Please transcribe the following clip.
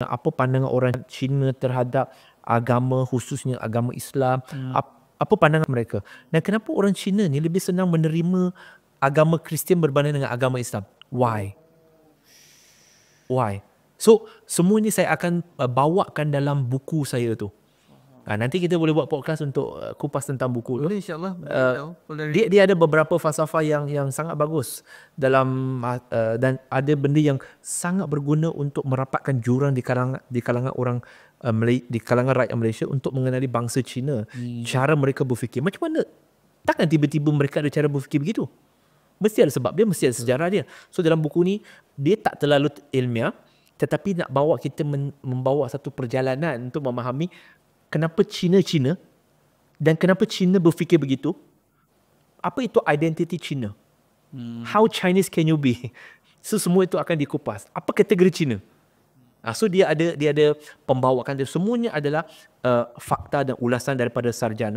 apa pandangan orang Cina terhadap agama, khususnya agama Islam, apa pandangan mereka. Dan kenapa orang Cina ni lebih senang menerima agama Kristian berbanding dengan agama Islam? Why? So, semua ni saya akan bawakan dalam buku saya tu. Nanti kita boleh buat podcast untuk kupas tentang buku tu. Boleh, insyaAllah. Dia ada beberapa falsafah yang sangat bagus dalam dan ada benda yang sangat berguna untuk merapatkan jurang di kalangan orang di kalangan rakyat Malaysia untuk mengenali bangsa Cina, cara mereka berfikir. Macam mana? Takkan tiba-tiba mereka ada cara berfikir begitu? Mesti ada sebab dia, mesti ada sejarah dia. So dalam buku ni dia tak terlalu ilmiah, tetapi nak bawa kita membawa satu perjalanan untuk memahami kenapa Cina dan kenapa Cina berfikir begitu. Apa itu identity Cina? How Chinese can you be? So semua itu akan dikupas. Apa kategori Cina? So dia ada pembawaan dia. Semuanya adalah fakta dan ulasan daripada sarjana.